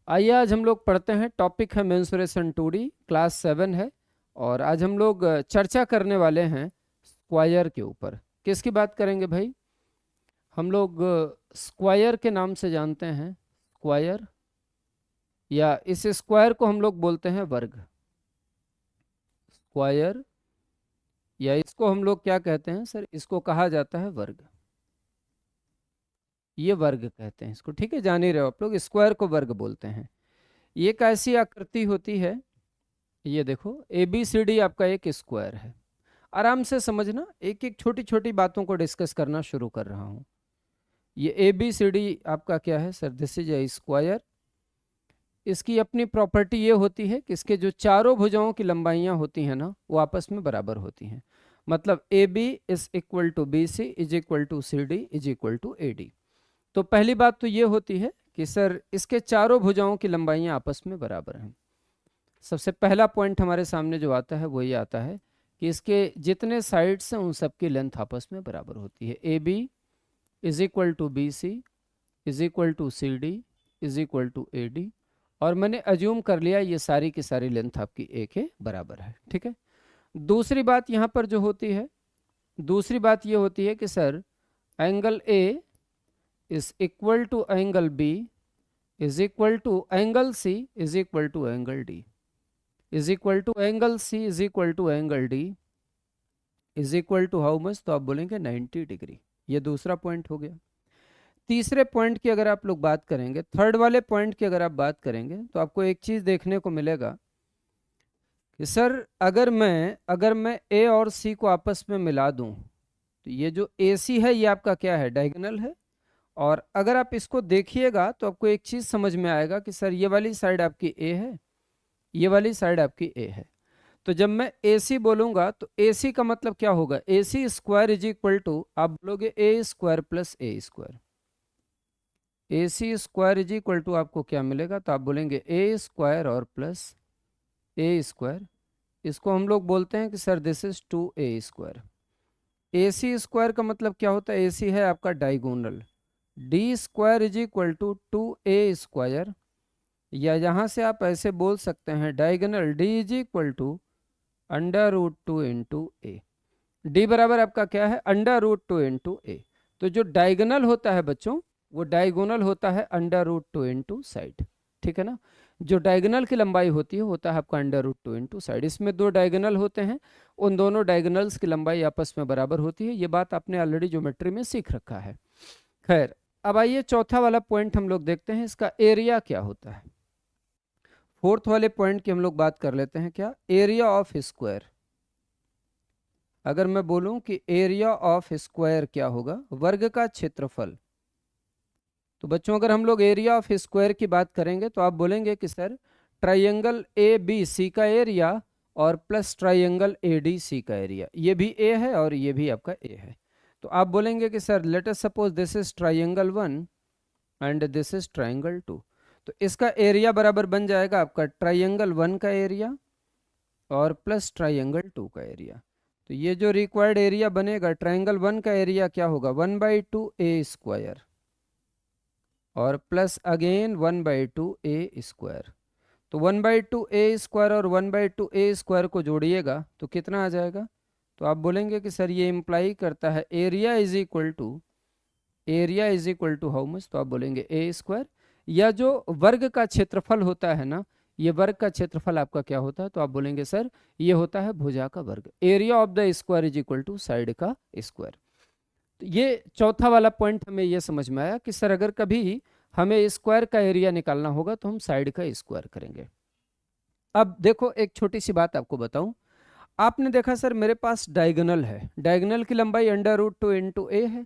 आइए आज हम लोग पढ़ते हैं। टॉपिक है मेंसुरेशन 2D, क्लास 7 है। और आज हम लोग चर्चा करने वाले हैं स्क्वायर के ऊपर। किसकी बात करेंगे भाई? हम लोग स्क्वायर के नाम से जानते हैं। स्क्वायर, या इस स्क्वायर को हम लोग बोलते हैं वर्ग। स्क्वायर, या इसको हम लोग क्या कहते हैं सर? इसको कहा जाता है वर्ग। ये वर्ग कहते हैं इसको, ठीक है? जान ही रहे हो आप लोग, स्क्वायर को वर्ग बोलते हैं। ये एक ऐसी आकृति होती है, ये देखो ABCD आपका एक स्क्वायर है। आराम से समझना, एक एक छोटी छोटी बातों को डिस्कस करना शुरू कर रहा हूँ। ये ABCD आपका क्या है sir? This is a square. इसकी अपनी प्रॉपर्टी ये होती है कि इसके जो चारों भुजाओं की लंबाइयाँ होती हैं ना, वो आपस में बराबर होती हैं। मतलब AB is equal to BC is equal to CD is equal to AD। तो पहली बात तो ये होती है कि सर इसके चारों भुजाओं की लंबाइयाँ आपस में बराबर हैं। सबसे पहला पॉइंट हमारे सामने जो आता है वो ये आता है कि इसके जितने साइड्स हैं उन सबकी लेंथ आपस में बराबर होती है। AB is equal to BC is equal to CD is equal to AD। और मैंने अज्यूम कर लिया ये सारी की सारी लेंथ आपकी A के बराबर है, ठीक है? दूसरी बात यहाँ पर जो होती है, दूसरी बात ये होती है कि sir angle A is equal to angle B is equal to angle C is equal to angle D is equal to angle C is equal to angle D is equal to how much? तो आप बोलेंगे 90 degree. ये दूसरा point हो गया। तीसरे point की अगर आप लोग बात करेंगे, थर्ड वाले पॉइंट की अगर आप बात करेंगे, तो आपको एक चीज देखने को मिलेगा कि सर अगर मैं A और C को आपस में मिला दूं, तो ये जो AC है ये आपका क्या है? डायगोनल है। और अगर आप इसको देखिएगा तो आपको एक चीज समझ में आएगा कि सर ये वाली साइड आपकी A है, ये वाली साइड आपकी A है। तो जब मैं AC बोलूंगा तो AC का मतलब क्या होगा? AC square is equal to, आप बोलोगे A square plus A square. AC square is equal to आपको क्या मिलेगा? तो आप बोलेंगे A स्क्वायर और प्लस A स्क्वायर। इसको हम लोग बोलते हैं कि sir this is 2A square. AC square का मतलब क्या होता है? AC है आपका diagonal. D square is equal to 2A square, या यहाँ से आप ऐसे बोल सकते हैं diagonal D is equal to √2 into A. D बराबर आपका क्या है? √2 इंटू ए। तो जो डायगोनल होता है बच्चों, वो डायगोनल होता है √2 इंटू साइड, ठीक है ना? जो डायगोनल की लंबाई होती है होता है आपका √2 इंटू साइड। इसमें दो डायगोनल होते हैं, उन दोनों डायगोनल्स की लंबाई आपस में बराबर होती है। ये बात आपने ऑलरेडी ज्योमेट्री में सीख रखा है। खैर, अब आइए चौथा वाला पॉइंट हम लोग देखते हैं, इसका एरिया क्या होता है। फोर्थ वाले पॉइंट की हम लोग बात कर लेते हैं। क्या? Area of square. अगर मैं बोलूं कि एरिया ऑफ स्क्वायर क्या होगा? वर्ग का क्षेत्रफल। तो बच्चों अगर हम लोग एरिया ऑफ स्क्वायर की बात करेंगे तो आप बोलेंगे कि सर ट्राइंगल ABC का एरिया और प्लस ट्राइंगल ADC का एरिया। ये भी A है और ये भी आपका A है। तो आप बोलेंगे कि sir let us suppose this is triangle 1 and this is triangle 2। तो इसका एरिया बराबर बन जाएगा आपका ट्राइंगल 1 का एरिया और प्लस ट्राइंगल 2 का एरिया। तो ये जो रिक्वायर्ड एरिया बनेगा, ट्राइंगल 1 का एरिया क्या होगा? 1/2A स्क्वायर और प्लस अगेन 1/2A स्क्वायर। तो 1/2A स्क्वायर और 1/2A स्क्वायर को जोड़िएगा तो कितना आ जाएगा? तो आप बोलेंगे कि सर ये इम्प्लाई करता है area is equal to how much? तो आप बोलेंगे A स्क्वायर। या जो वर्ग का क्षेत्रफल होता है ना, ये वर्ग का क्षेत्रफल आपका क्या होता है? तो आप बोलेंगे सर ये होता है भुजा का वर्ग। Area of the square is equal to side का स्क्वायर। तो ये चौथा वाला पॉइंट हमें ये समझ में आया कि सर अगर कभी हमें स्क्वायर का एरिया निकालना होगा तो हम साइड का स्क्वायर करेंगे। अब देखो एक छोटी सी बात आपको बताऊं। आपने देखा सर मेरे पास डायगोनल है, डायगोनल की लंबाई √2 इंटू ए है,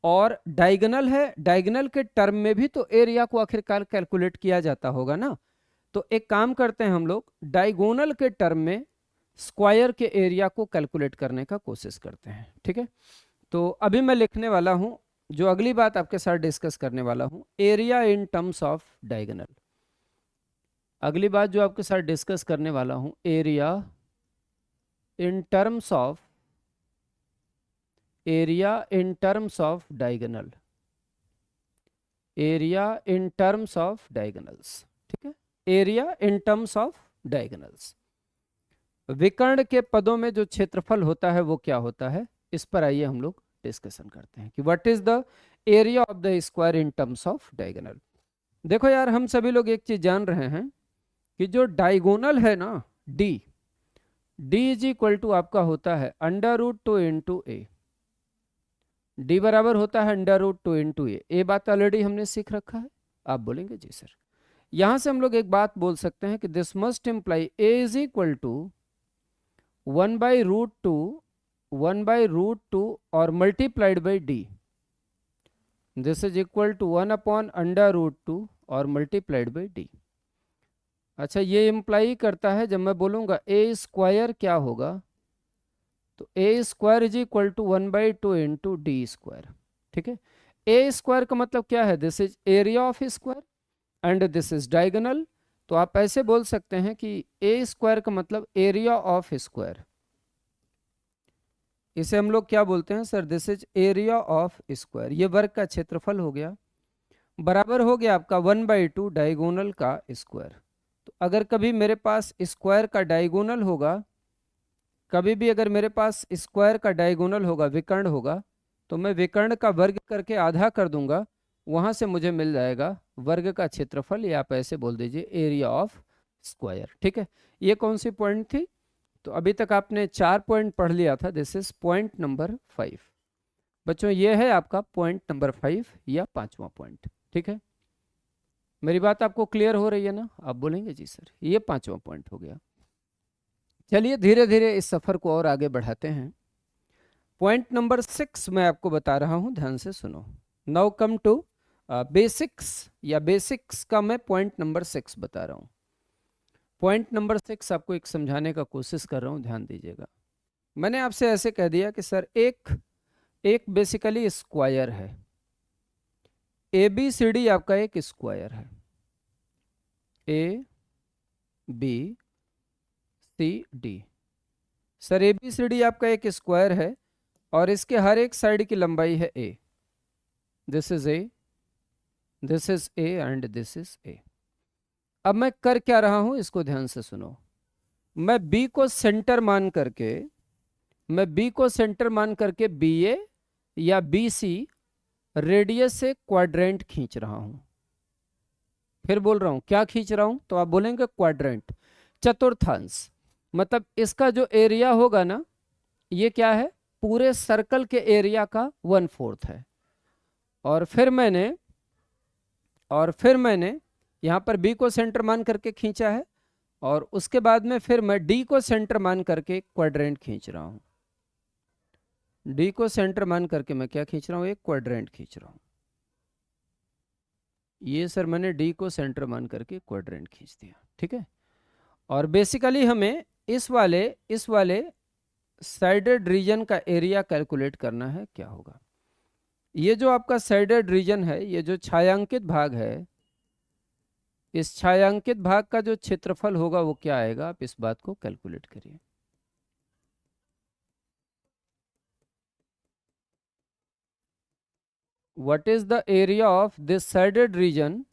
और डायगोनल है, डायगोनल के टर्म में भी तो एरिया को आखिरकार कैलकुलेट किया जाता होगा ना। तो एक काम करते हैं हम लोग, डायगोनल के टर्म में स्क्वायर के एरिया को कैलकुलेट करने का कोशिश करते हैं, ठीक है? तो अभी मैं लिखने वाला हूं, जो अगली बात आपके साथ डिस्कस करने वाला हूं, area in terms of diagonal. अगली बात जो आपके साथ डिस्कस करने वाला हूं, area in terms of diagonal. Area in terms of diagonals. ठीक है, area in terms of diagonals. विकर्ण के पदों में जो क्षेत्रफल होता है वो क्या होता है, इस पर आइए हम लोग डिस्कशन करते हैं कि what is the area of the square in terms of diagonal. देखो यार, हम सभी लोग एक चीज जान रहे हैं कि जो डायगोनल है ना, D, D is equal to आपका होता है √2 इंटू ए। डी बराबर होता है √2 इंटू ए बात ऑलरेडी हमने सीख रखा है। आप बोलेंगे जी सर। यहां से हम लोग एक बात बोल सकते हैं कि this must imply A is equal to 1/√2 और multiplied by D. This is equal to 1/√2 और मल्टीप्लाइड बाई डी। अच्छा, ये इम्प्लाई करता है जब मैं बोलूंगा ए स्क्वायर क्या होगा, तो a square is equal to 1/2 into d square. ठीक है, ए स्क्वायर का मतलब क्या है, this is area of square and this is diagonal. तो आप ऐसे बोल सकते हैं कि ए स्क्वायर का मतलब एरिया ऑफ स्क्वायर। इसे हम लोग क्या बोलते हैं sir, this is area of square. ये वर्ग का क्षेत्रफल हो गया, बराबर हो गया आपका 1/2 डायगोनल का स्क्वायर। तो अगर कभी मेरे पास स्क्वायर का डायगोनल होगा, कभी भी अगर मेरे पास स्क्वायर का डायगोनल होगा, विकर्ण होगा, तो मैं विकर्ण का वर्ग करके आधा कर दूंगा, वहां से मुझे मिल जाएगा वर्ग का क्षेत्रफल, या आप ऐसे बोल दीजिए एरिया ऑफ स्क्वायर। ठीक है, ये कौन सी पॉइंट थी, तो अभी तक आपने 4 पॉइंट पढ़ लिया था। दिस इज पॉइंट नंबर 5 बच्चों, ये है आपका पॉइंट नंबर 5 या 5वां पॉइंट। ठीक है, मेरी बात आपको क्लियर हो रही है ना, आप बोलेंगे जी सर। ये 5वां पॉइंट हो गया। चलिए धीरे धीरे इस सफर को और आगे बढ़ाते हैं। पॉइंट नंबर 6 मैं आपको बता रहा हूं, ध्यान से सुनो। नाउ कम टू बेसिक्स, या बेसिक्स का मैं पॉइंट नंबर 6 बता रहा हूं। पॉइंट नंबर 6 आपको एक समझाने का कोशिश कर रहा हूं, ध्यान दीजिएगा। मैंने आपसे ऐसे कह दिया कि सर एक बेसिकली स्क्वायर है, ABCD आपका एक स्क्वायर है, ABCD। सर ABCD आपका एक स्क्वायर है और इसके हर एक साइड की लंबाई है A। This is A, this is A and this is A। अब मैं कर क्या रहा हूं, इसको ध्यान से सुनो। मैं B को सेंटर मान करके, BA या BC रेडियस से क्वाड्रेंट खींच रहा हूं। फिर बोल रहा हूं क्या खींच रहा हूं, तो आप बोलेंगे क्वाड्रेंट, चतुर्थांश। मतलब इसका जो एरिया होगा ना, ये क्या है, पूरे सर्कल के एरिया का 1/4 है। और फिर मैंने यहां पर B को सेंटर मान करके खींचा है, और उसके बाद में फिर मैं D को सेंटर मान करके क्वाड्रेंट खींच रहा हूं। D को सेंटर मान करके मैं क्या खींच रहा हूं, एक क्वाड्रेंट खींच रहा हूं। ये सर मैंने D को सेंटर मान करके क्वाड्रेंट खींच दिया। ठीक है, और बेसिकली हमें इस वाले साइडेड रीजन का एरिया कैलकुलेट करना है। क्या होगा, ये जो आपका साइडेड रीजन है, ये जो छायांकित भाग है, इस छायांकित भाग का जो क्षेत्रफल होगा वो क्या आएगा, आप इस बात को कैलकुलेट करिए। What is the area of this shaded region,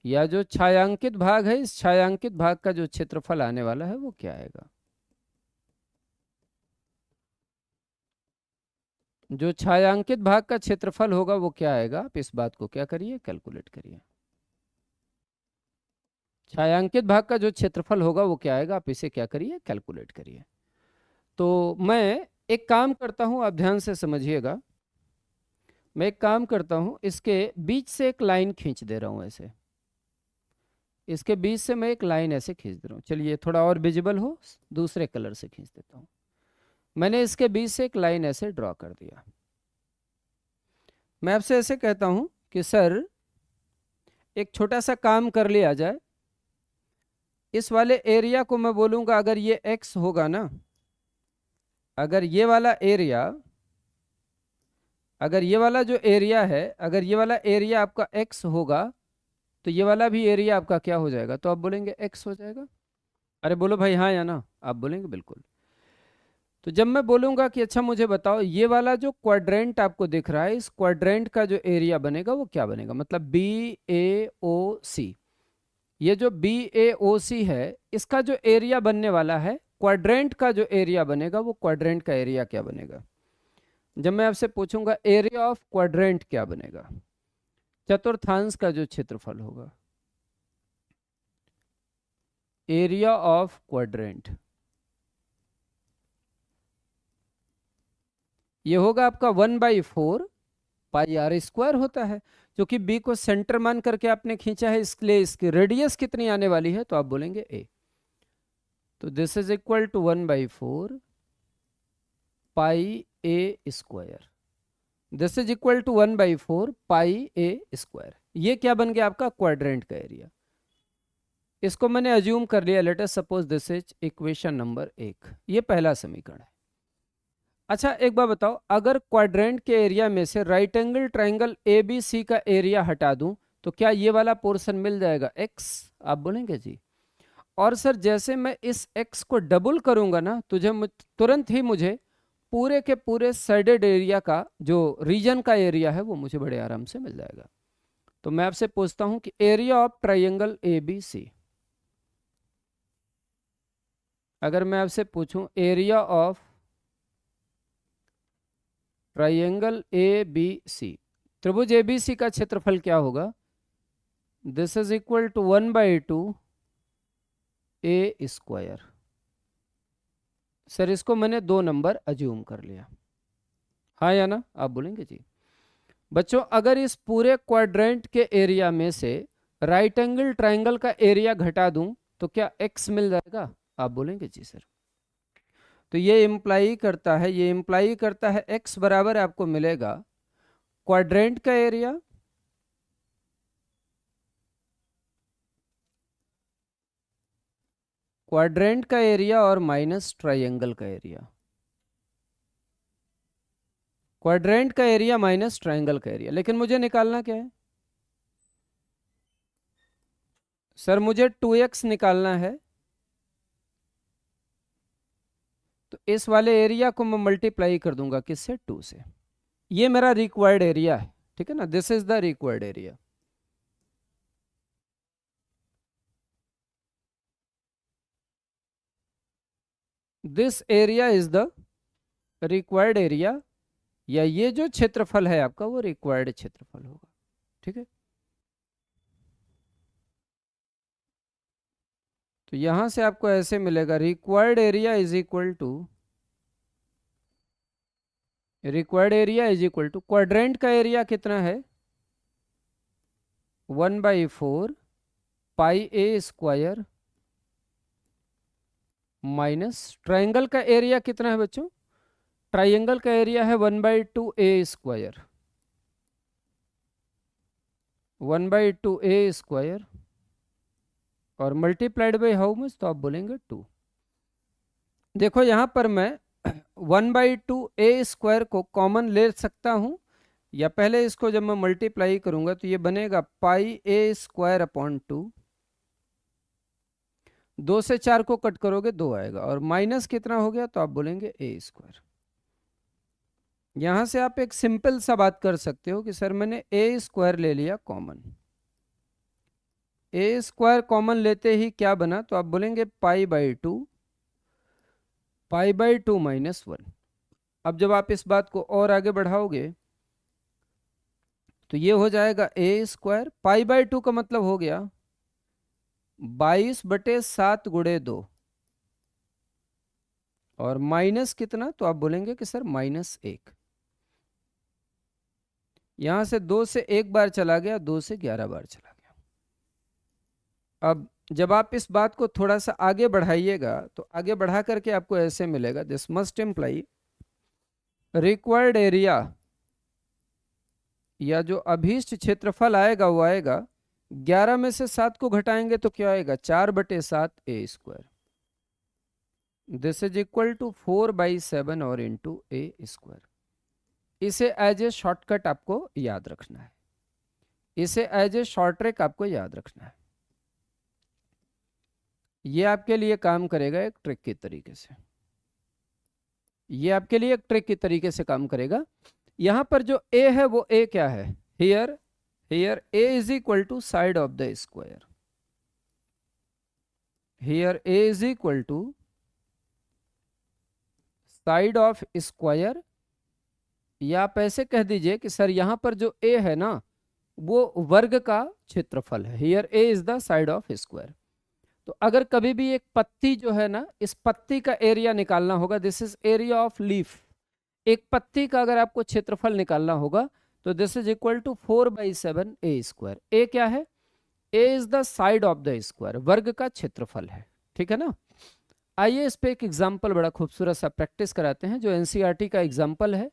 या जो छायांकित भाग है, इस छायांकित भाग का जो क्षेत्रफल आने वाला है वो क्या आएगा। जो छायांकित भाग का क्षेत्रफल होगा वो क्या आएगा, आप इस बात को क्या करिए, कैलकुलेट करिए। छायांकित भाग का जो क्षेत्रफल होगा वो क्या आएगा, आप इसे क्या करिए, कैलकुलेट करिए। तो मैं एक काम करता हूं, आप ध्यान से समझिएगा। मैं एक काम करता हूं, इसके बीच से एक लाइन खींच दे रहा हूं ऐसे, इसके बीच से मैं एक लाइन ऐसे खींच दे रहा हूं। चलिए थोड़ा और विजिबल हो, दूसरे कलर से खींच देता हूं। मैंने इसके बीच से एक लाइन ऐसे ड्रॉ कर दिया। मैं आपसे ऐसे कहता हूं कि सर एक छोटा सा काम कर लिया जाए। इस वाले एरिया को मैं बोलूंगा, अगर ये x होगा ना, अगर ये वाला एरिया, अगर ये वाला जो एरिया है, अगर ये वाला एरिया आपका x होगा, तो ये वाला भी एरिया आपका क्या हो जाएगा, तो आप बोलेंगे x हो जाएगा। अरे बोलो भाई हाँ या ना, आप बोलेंगे बिल्कुल। तो जब मैं बोलूंगा कि अच्छा मुझे बताओ ये वाला जो क्वाड्रेंट आपको दिख रहा है, इस क्वाड्रेंट का जो एरिया बनेगा वो क्या बनेगा, मतलब बी ए ओ सी, ये जो बी ए ओ सी है इसका जो एरिया बनने वाला है, क्वाड्रेंट का जो एरिया बनेगा वो क्वाड्रेंट का एरिया क्या बनेगा। जब मैं आपसे पूछूंगा एरिया ऑफ क्वाड्रेंट क्या बनेगा, चतुर्थांश का जो क्षेत्रफल होगा, एरिया ऑफ क्वाड्रेंट, ये होगा आपका 1/4 पाई आर स्क्वायर होता है, जो कि बी को सेंटर मान करके आपने खींचा है, इसलिए इसकी रेडियस कितनी आने वाली है, तो आप बोलेंगे ए। तो this is equal to 1/4 pi A square, this is equal to 1/4 pi A square. ये क्या बन गया आपका क्वाड्रेंट का एरिया। इसको मैंने अज्यूम कर लिया, let us suppose this is equation number 1, ये पहला समीकरण है। अच्छा एक बार बताओ, अगर क्वाड्रेंट के एरिया में से right angle triangle A B C का एरिया हटा दूं तो क्या ये वाला पोर्शन मिल जाएगा एक्स, आप बोलेंगे जी। और सर जैसे मैं इस एक्स को डबल करूंगा ना, तुरंत ही मुझे पूरे के पूरे साइडेड एरिया का जो रीजन का एरिया है वो मुझे बड़े आराम से मिल जाएगा। तो मैं आपसे पूछता हूं कि area of triangle A B C, अगर मैं आपसे पूछूं area of triangle A B C, त्रिभुज ए बी सी का क्षेत्रफल क्या होगा, this is equal to 1/2 A square. Sir इसको मैंने 2 नंबर अज्यूम कर लिया, हाँ या ना, आप बोलेंगे जी। बच्चों अगर इस पूरे क्वाड्रेंट के एरिया में से राइट एंगल ट्राइंगल का एरिया घटा दूं तो क्या एक्स मिल जाएगा, आप बोलेंगे जी सर। तो ये इम्प्लाई करता है एक्स बराबर आपको मिलेगा क्वाड्रेंट का एरिया और माइनस ट्राइंगल का एरिया, क्वाड्रेंट का एरिया माइनस ट्राइंगल का एरिया। लेकिन मुझे निकालना क्या है सर, मुझे 2x निकालना है। तो इस वाले एरिया को मैं मल्टीप्लाई कर दूंगा किससे, 2 से। ये मेरा रिक्वायर्ड एरिया है, ठीक है ना, this is the required area. This area is the required area, या ये जो क्षेत्रफल है आपका वो रिक्वायर्ड क्षेत्रफल होगा, ठीक है। तो यहां से आपको ऐसे मिलेगा required area is equal to quadrant का एरिया कितना है, 1/4 pi A square minus triangle का एरिया कितना है बच्चों, ट्राइंगल का एरिया है 1/2 ए स्क्वायर, 1/2 ए स्क्वायर और मल्टीप्लाइड बाई हाउ मच, तो आप बोलेंगे 2। देखो यहां पर मैं 1/2 ए स्क्वायर को कॉमन ले सकता हूं, या पहले इसको जब मैं मल्टीप्लाई करूंगा तो ये बनेगा पाई ए स्क्वायर अपॉन 2, 2 से 4 को कट करोगे 2 आएगा, और माइनस कितना हो गया, तो आप बोलेंगे ए स्क्वायर। यहां से आप एक सिंपल सा बात कर सकते हो कि सर मैंने ए स्क्वायर ले लिया कॉमन, ए स्क्वायर कॉमन लेते ही क्या बना, तो आप बोलेंगे पाई/2 माइनस 1। अब जब आप इस बात को और आगे बढ़ाओगे तो ये हो जाएगा ए स्क्वायर, पाई/2 का मतलब हो गया 22/7 गुणे 2, और माइनस कितना, तो आप बोलेंगे कि सर -1। यहां से 2 से 1 बार चला गया, 2 से 11 बार चला गया। अब जब आप इस बात को थोड़ा सा आगे बढ़ाइएगा तो आगे बढ़ा करके आपको ऐसे मिलेगा, this must imply required area, या जो अभीष्ट क्षेत्रफल आएगा वो आएगा 11 में से 7 को घटाएंगे तो क्या आएगा, 4/7 a square, this is equal to 4/7 और इंटू ए स्क्वायर। इसे एज ए शॉर्टकट आपको याद रखना है, इसे एज ए शॉर्ट ट्रिक आपको याद रखना है, ये आपके लिए काम करेगा एक ट्रिक के तरीके से। ये आपके लिए एक ट्रिक की तरीके से काम करेगा। यहां पर जो ए है वो ए क्या है, here here A is equal to side of the square, here A is equal to side of square, या आप ऐसे कह दीजिए कि सर यहां पर जो ए है ना वो वर्ग का क्षेत्रफल है, here A is the side of square. तो अगर कभी भी एक पत्ती जो है ना, इस पत्ती का एरिया निकालना होगा, this is area of leaf, एक पत्ती का अगर आपको क्षेत्रफल निकालना होगा तो this is equal to 4/7 a square. A क्या है, a is the side of the square, वर्ग का क्षेत्रफल है, ठीक है ना। आइए इस पे एक एग्जाम्पल बड़ा खूबसूरत सा प्रैक्टिस कराते हैं, जो एनसीईआरटी का एग्जाम्पल है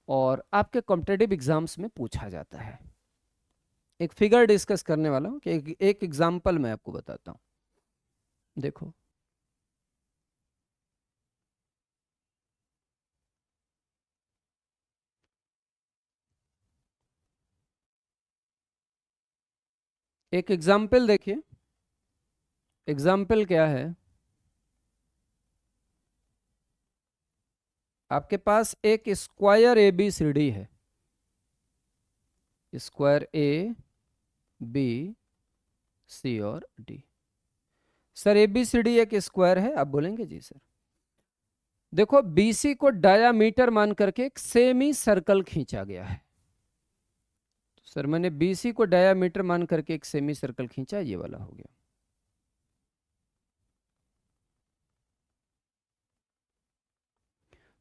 और आपके कॉम्पिटेटिव एग्जाम्स में पूछा जाता है। एक फिगर डिस्कस करने वाला हूं कि एक एग्जाम्पल मैं आपको बताता हूं। देखो एक एग्जाम्पल देखिए, एग्जाम्पल क्या है, आपके पास एक square A B C D है, स्क्वायर ए बी सी और D. Sir A B C D एक स्क्वायर है, आप बोलेंगे जी सर। देखो बीसी को डायामीटर मान करके एक सेमी सर्कल खींचा गया है। तो सर मैंने बीसी को डायामीटर मान करके एक सेमी सर्कल खींचा, ये वाला हो गया।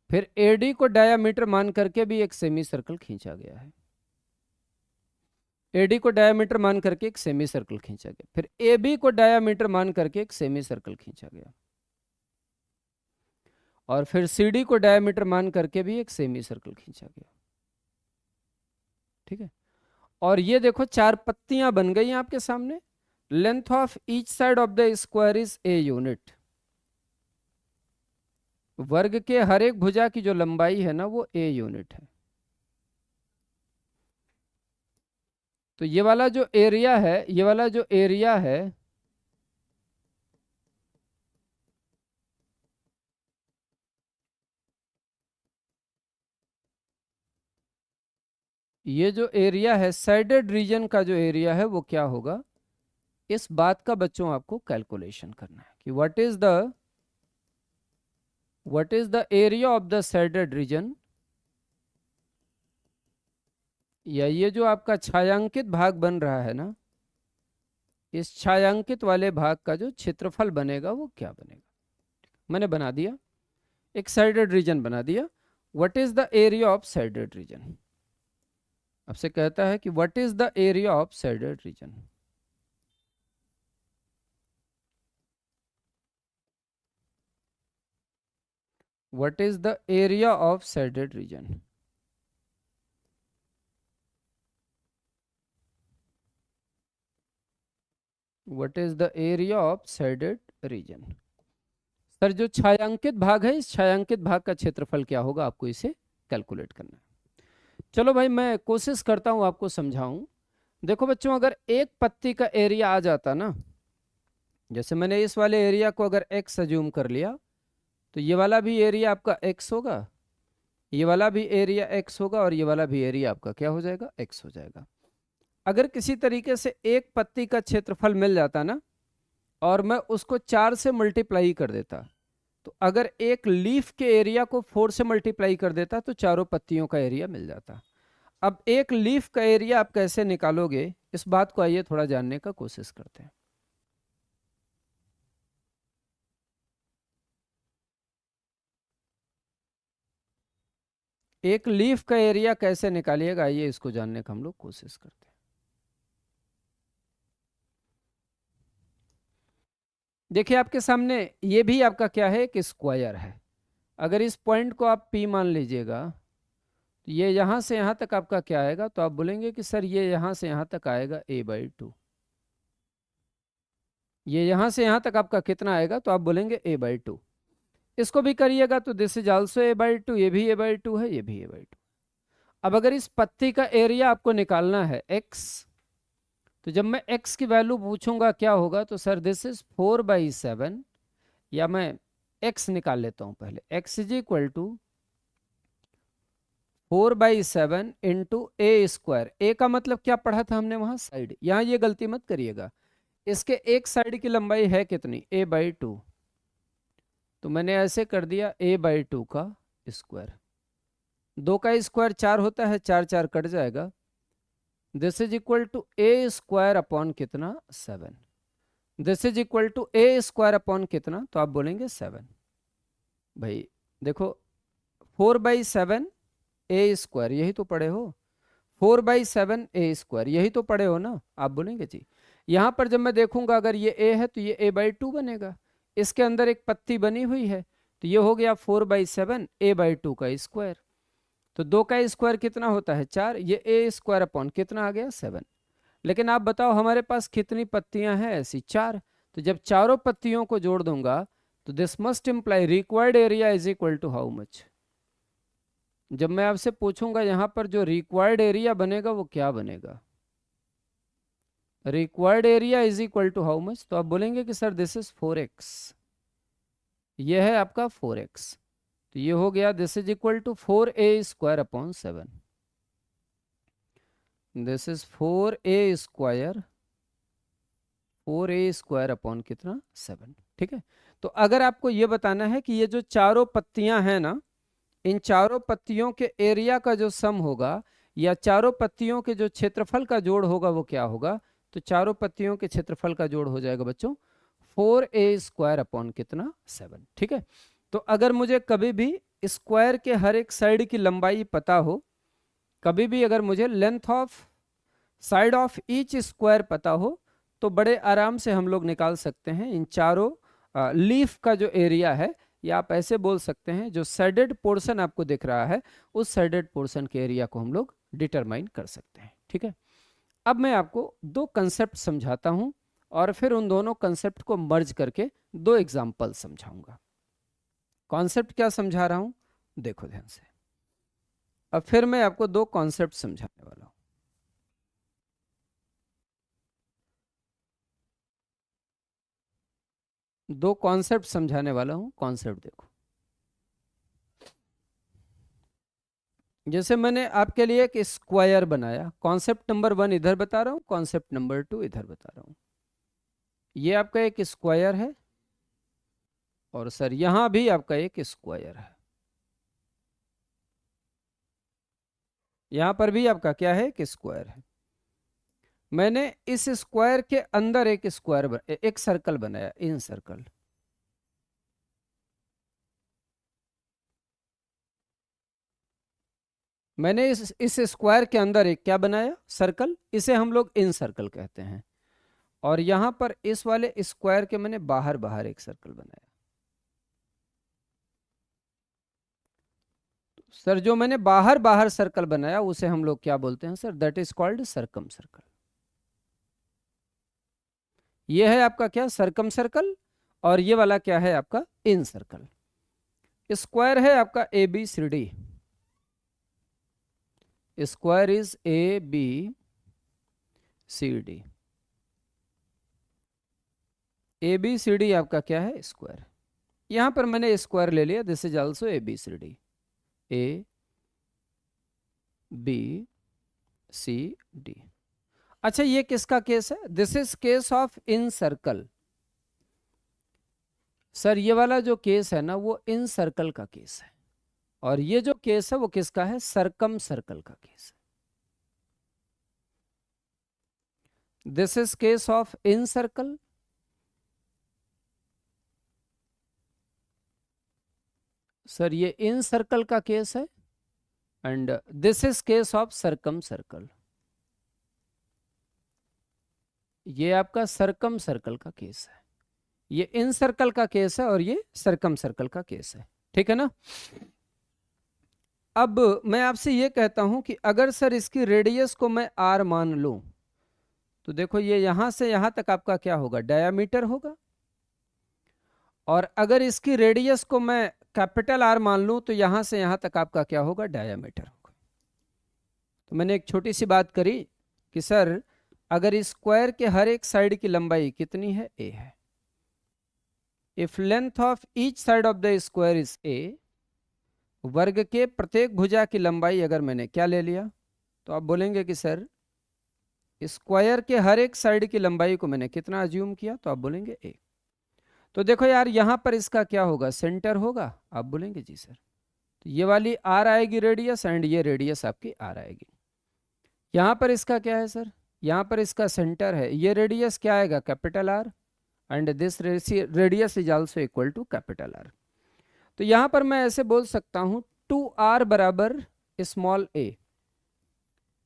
फिर एडी को डायामीटर मान करके भी एक सेमी सर्कल खींचा गया है, एडी को डायामीटर मान करके एक सेमी सर्कल खींचा गया। फिर ए बी को डायामीटर मान करके एक सेमी सर्कल खींचा गया, और फिर सी डी को डायामीटर मान करके भी एक सेमी सर्कल खींचा गया, ठीक है। और ये देखो चार पत्तियां बन गई आपके सामने। Length of each side of the square is a unit, वर्ग के हर एक भुजा की जो लंबाई है ना वो ए यूनिट है। तो ये वाला जो एरिया है, ये वाला जो एरिया है, ये जो एरिया है साइडेड रीजन का जो एरिया है वो क्या होगा, इस बात का बच्चों आपको कैलकुलेशन करना है कि what is the area of the shaded region, या ये जो आपका छायांकित भाग बन रहा है ना, इस छायांकित वाले भाग का जो क्षेत्रफल बनेगा वो क्या बनेगा। मैंने बना दिया, एक साइडेड रीजन बना दिया। What is the area of shaded reason, आपसे कहता है कि what is the area of shaded reason. What is the area of shaded reason, what is the area of shaded reason. Sir जो छायांकित भाग है, इस छायांकित भाग का क्षेत्रफल क्या होगा, आपको इसे कैलकुलेट करना है। चलो भाई मैं कोशिश करता हूं आपको समझाऊं। देखो बच्चों, अगर एक पत्ती का एरिया आ जाता ना, जैसे मैंने इस वाले एरिया को अगर x अज्यूम कर लिया, तो ये वाला भी एरिया आपका x होगा, ये वाला भी एरिया x होगा, और ये वाला भी एरिया आपका क्या हो जाएगा, x हो जाएगा। अगर किसी तरीके से एक पत्ती का क्षेत्रफल मिल जाता ना, और मैं उसको 4 से मल्टीप्लाई कर देता, तो अगर एक लीफ के एरिया को 4 से मल्टीप्लाई कर देता तो चारों पत्तियों का एरिया मिल जाता। अब एक लीफ का एरिया आप कैसे निकालोगे, इस बात को आइए थोड़ा जानने का कोशिश करते हैं। एक लीफ का एरिया कैसे निकालिएगा, आइए इसको जानने का हम लोग कोशिश करते हैं। देखिए आपके सामने ये भी आपका क्या है, एक स्क्वायर है। अगर इस पॉइंट को आप P मान लीजिएगा, तो ये यहां से यहां तक आपका क्या आएगा, तो आप बोलेंगे कि सर ये यहां से यहां तक आएगा a/2। ये यहां से यहां तक आपका कितना आएगा, तो आप बोलेंगे a/2। इसको भी करिएगा तो दिस इज आल्सो a/2, ये भी a/2 है, ये भी a/2। अब अगर इस पत्ती का एरिया आपको निकालना है x, तो जब मैं x की वैल्यू पूछूंगा क्या होगा, तो सर दिस इज 4/7, या मैं x निकाल लेता हूं पहले, x is equal to 4/7 into a square. A का मतलब क्या पढ़ा था हमने वहां, साइड। यहाँ ये गलती मत करिएगा, इसके एक साइड की लंबाई है कितनी, a/2, तो मैंने ऐसे कर दिया a/2 का स्क्वायर। 2 का स्क्वायर 4 होता है, 4 4 कट जाएगा। This is equal to A square upon कितना, 7। This is equal to A square upon कितना, तो आप बोलेंगे 7। भाई देखो 4/7 ए स्क्वायर, यही तो पढ़े हो, 4/7 ए स्क्वायर, यही तो पढ़े हो ना, आप बोलेंगे जी। यहां पर जब मैं देखूंगा अगर ये a है तो ये a/2 बनेगा, इसके अंदर एक पत्ती बनी हुई है, तो ये हो गया 4/7 a/2 का स्क्वायर। तो 2 का स्क्वायर कितना होता है, 4, ये ए स्क्वायर अपॉन कितना आ गया, 7। लेकिन आप बताओ हमारे पास कितनी पत्तियां हैं ऐसी, 4। तो जब चारों पत्तियों को जोड़ दूंगा तो this must imply required area is equal to how much. जब मैं आपसे पूछूंगा यहां पर जो रिक्वायर्ड एरिया बनेगा वो क्या बनेगा, required area is equal to how much, तो आप बोलेंगे कि सर दिस इज 4x, ये है आपका 4x। तो ये हो गया this is equal to 4a square upon 7। This is 4a square, 4a square upon कितना, 7। ठीक है, तो अगर आपको ये बताना है कि ये जो चारों पत्तियां हैं ना, इन चारों पत्तियों के एरिया का जो सम होगा या चारों पत्तियों के जो क्षेत्रफल का जोड़ होगा वो क्या होगा, तो चारों पत्तियों के क्षेत्रफल का जोड़ हो जाएगा बच्चों 4a स्क्वायर अपॉन कितना, 7। ठीक है, तो अगर मुझे कभी भी स्क्वायर के हर एक साइड की लंबाई पता हो, कभी भी अगर मुझे length of side of each square पता हो, तो बड़े आराम से हम लोग निकाल सकते हैं इन चारों लीफ का जो एरिया है, या आप ऐसे बोल सकते हैं जो शेडेड पोर्शन आपको दिख रहा है उस शेडेड पोर्शन के एरिया को हम लोग डिटरमाइन कर सकते हैं। ठीक है, अब मैं आपको दो कंसेप्ट समझाता हूं और फिर उन दोनों कंसेप्ट को मर्ज करके दो एग्जाम्पल समझाऊंगा। कॉन्सेप्ट क्या समझा रहा हूं, देखो ध्यान से। अब फिर मैं आपको दो कॉन्सेप्ट समझाने वाला हूं। दो कॉन्सेप्ट समझाने वाला हूं, कॉन्सेप्ट देखो। जैसे मैंने आपके लिए एक स्क्वायर बनाया, कॉन्सेप्ट नंबर 1 इधर बता रहा हूं, कॉन्सेप्ट नंबर 2 इधर बता रहा हूं। ये आपका एक स्क्वायर है और सर यहां भी आपका एक स्क्वायर है, यहां पर भी आपका क्या है, एक स्क्वायर है। मैंने इस स्क्वायर के अंदर एक एक सर्कल बनाया, इन सर्कल। मैंने इस स्क्वायर के अंदर एक क्या बनाया, सर्कल, इसे हम लोग इन सर्कल कहते हैं। और यहां पर इस वाले स्क्वायर के मैंने बाहर बाहर एक सर्कल बनाया। सर जो मैंने बाहर बाहर सर्कल बनाया उसे हम लोग क्या बोलते हैं sir, that is called circumcircle. ये है आपका क्या, सरकम सर्कल, और ये वाला क्या है आपका, इन सर्कल। स्क्वायर है आपका ABCD, square is ABCD। ABCD आपका क्या है, स्क्वायर। यहां पर मैंने स्क्वायर ले लिया, this is also ABCD, ABCD। अच्छा ये किसका केस है, this is case of incircle. Sir ये वाला जो केस है ना वो इन सर्कल का केस है, और ये जो केस है वो किसका है, सरकम सर्कल का केस है। This is case of incircle, sir ये इन सर्कल का केस है, and this is case of circumcircle, ये आपका सरकम सर्कल का केस है। ये इन सर्कल का केस है और ये सरकम सर्कल का केस है। ठीक है ना। अब मैं आपसे ये कहता हूं कि अगर सर इसकी रेडियस को मैं r मान लूं, तो देखो ये यहां से यहां तक आपका क्या होगा, डायामीटर होगा। और अगर इसकी रेडियस को मैं कैपिटल R मान लूं तो यहां से यहां तक आपका क्या होगा, डायामीटर होगा। तो मैंने एक छोटी सी बात करी कि सर अगर स्क्वायर के हर एक साइड की लंबाई कितनी है, a है। If length of each side of the square is a, वर्ग के प्रत्येक भुजा की लंबाई अगर मैंने क्या ले लिया, तो आप बोलेंगे कि सर स्क्वायर के हर एक साइड की लंबाई को मैंने कितना अज्यूम किया, तो आप बोलेंगे ए। तो देखो यार यहां पर इसका क्या होगा, सेंटर होगा, आप बोलेंगे जी सर। तो ये वाली आर आएगी रेडियस, एंड ये रेडियस आपकी आर आएगी। यहां पर इसका क्या है सर, यहां पर इसका सेंटर है, ये रेडियस क्या आएगा, capital R, and this radius is also equal to capital R. तो यहां पर मैं ऐसे बोल सकता हूं 2r बराबर small a,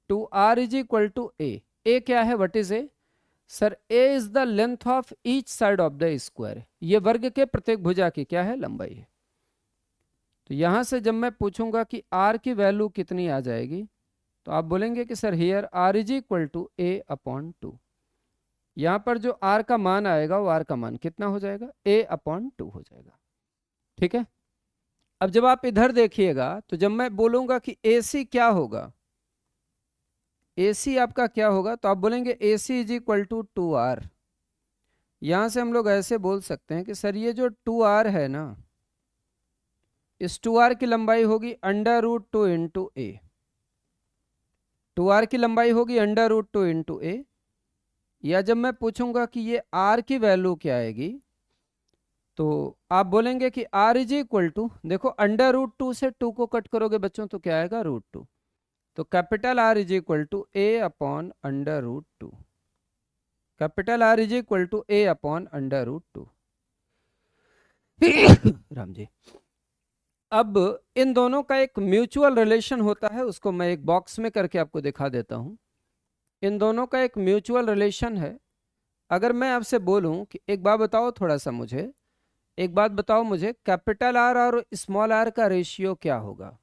2r is equal to a. A क्या है, what is a sir, a is the length of each side of the square, ये वर्ग के प्रत्येक भुजा की क्या है, लंबाई है। तो यहां से जब मैं पूछूंगा कि r की वैल्यू कितनी आ जाएगी, तो आप बोलेंगे कि sir here r is equal to a upon 2। यहां पर जो r का मान आएगा वो r का मान कितना हो जाएगा, a अपॉन 2 हो जाएगा। ठीक है, अब जब आप इधर देखिएगा तो जब मैं बोलूंगा कि AC क्या होगा, AC आपका क्या होगा, तो आप बोलेंगे AC is equal to 2r। यहां से हम लोग ऐसे बोल सकते हैं कि सर ये जो 2r है ना, इस 2r की लंबाई होगी अंडर रूट 2 इंटू ए, 2r की लंबाई होगी अंडर रूट 2 इंटू ए। या जब मैं पूछूंगा कि ये r की वैल्यू क्या आएगी, तो आप बोलेंगे कि r इज इक्वल टू, देखो अंडर रूट 2 से 2 को कट करोगे बच्चों तो क्या आएगा, रूट 2। तो capital R is equal to a upon under root 2, capital R is equal to a upon under root 2। Ram ji, अब इन दोनों का एक म्यूचुअल रिलेशन होता है, उसको मैं एक बॉक्स में करके आपको दिखा देता हूं। इन दोनों का एक म्यूचुअल रिलेशन है। अगर मैं आपसे बोलूं कि एक बात बताओ, थोड़ा सा मुझे एक बात बताओ, मुझे कैपिटल R और स्मॉल r का रेशियो क्या होगा,